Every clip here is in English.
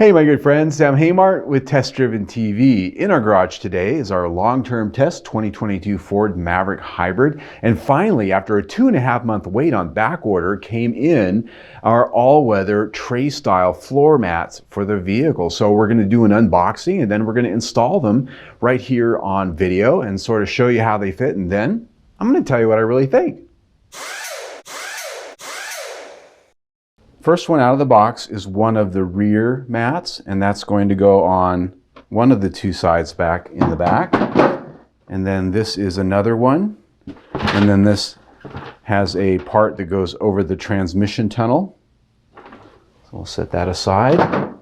Hey my good friends, Sam Haymart with TestDrivenTV. In our garage today is our long-term test 2022 Ford Maverick Hybrid. And finally, after a 2.5 month wait on back order, came in our all-weather tray style floor mats for the vehicle. So we're going to do an unboxing and then we're going to install them right here on video and sort of show you how they fit. And then I'm going to tell you what I really think. First one out of the box is one of the rear mats, and that's going to go on one of the two sides back in the back. And then this is another one. And then this has a part that goes over the transmission tunnel. So we'll set that aside.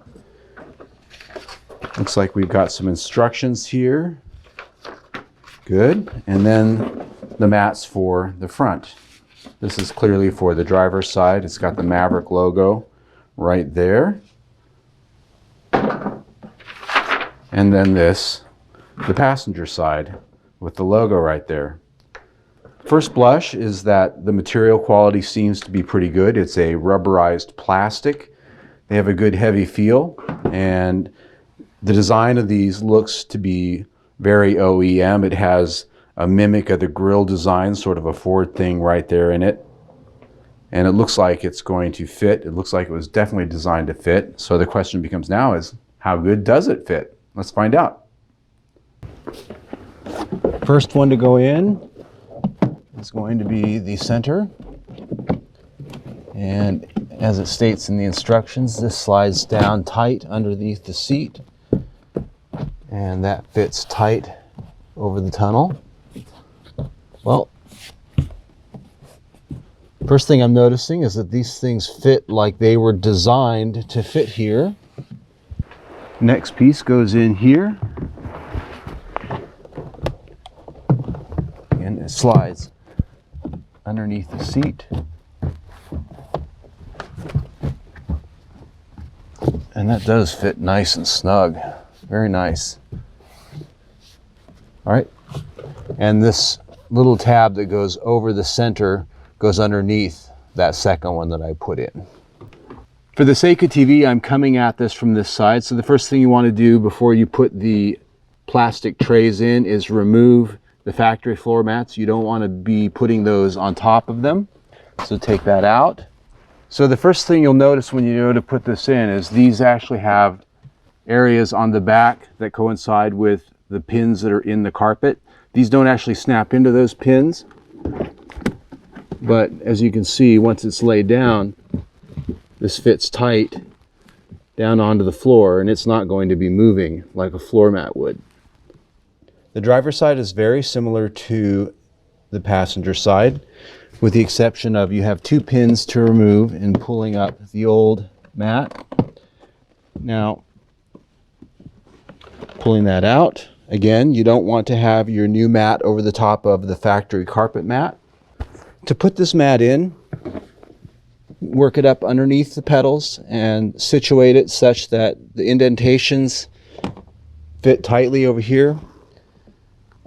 Looks like we've got some instructions here. Good. And then the mats for the front. This is clearly for the driver's side. It's got the Maverick logo right there. And then this, the passenger side with the logo right there. First blush is that the material quality seems to be pretty good. It's a rubberized plastic. They have a good heavy feel, and the design of these looks to be very OEM. It has a mimic of the grille design, sort of a Ford thing right there in it. And it looks like it's going to fit. It looks like it was definitely designed to fit. So the question becomes now is, how good does it fit? Let's find out. First one to go in is going to be the center. And as it states in the instructions, this slides down tight underneath the seat. And that fits tight over the tunnel. Well, first thing I'm noticing is that these things fit like they were designed to fit here. Next piece goes in here. And it slides underneath the seat. And that does fit nice and snug. Very nice. All right. And this little tab that goes over the center goes underneath that second one that I put in. For the sake of TV, I'm coming at this from this side. So the first thing you want to do before you put the plastic trays in is remove the factory floor mats. You don't want to be putting those on top of them. So take that out. So the first thing you'll notice when you go to put this in is these actually have areas on the back that coincide with the pins that are in the carpet. These don't actually snap into those pins, but as you can see, once it's laid down, this fits tight down onto the floor, and it's not going to be moving like a floor mat would. The driver's side is very similar to the passenger side, with the exception of you have two pins to remove in pulling up the old mat. Now, pulling that out, again, you don't want to have your new mat over the top of the factory carpet mat. To put this mat in, work it up underneath the pedals and situate it such that the indentations fit tightly over here,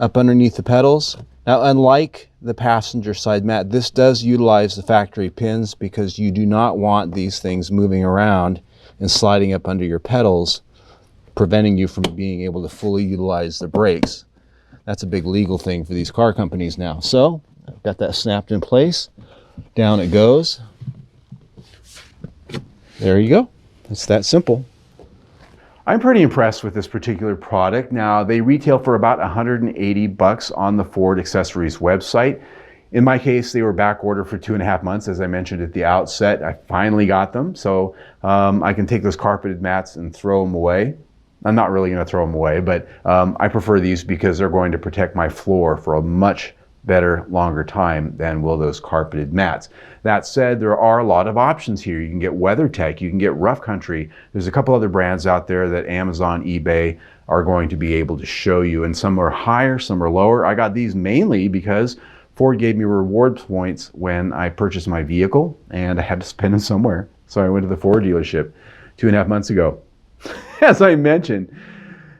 up underneath the pedals. Now, unlike the passenger side mat, this does utilize the factory pins because you do not want these things moving around and sliding up under your pedals, preventing you from being able to fully utilize the brakes. That's a big legal thing for these car companies now. So I've got that snapped in place. Down it goes. There you go. It's that simple. I'm pretty impressed with this particular product. Now, they retail for about 180 bucks on the Ford Accessories website. In my case, they were back ordered for 2.5 months, as I mentioned at the outset. I finally got them, so I can take those carpeted mats and throw them away. I'm not really going to throw them away, but I prefer these because they're going to protect my floor for a much better, longer time than will those carpeted mats. That said, there are a lot of options here. You can get WeatherTech, you can get Rough Country. There's a couple other brands out there that Amazon, eBay are going to be able to show you, and some are higher, some are lower. I got these mainly because Ford gave me reward points when I purchased my vehicle, and I had to spend them somewhere. So I went to the Ford dealership 2.5 months ago. As I mentioned,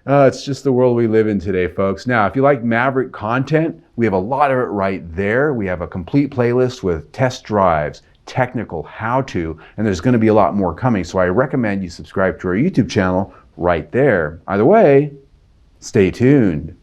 it's just the world we live in today, folks. Now, if you like Maverick content, we have a lot of it right there. We have a complete playlist with test drives, technical how-to, and there's going to be a lot more coming. So I recommend you subscribe to our YouTube channel right there. Either way, stay tuned.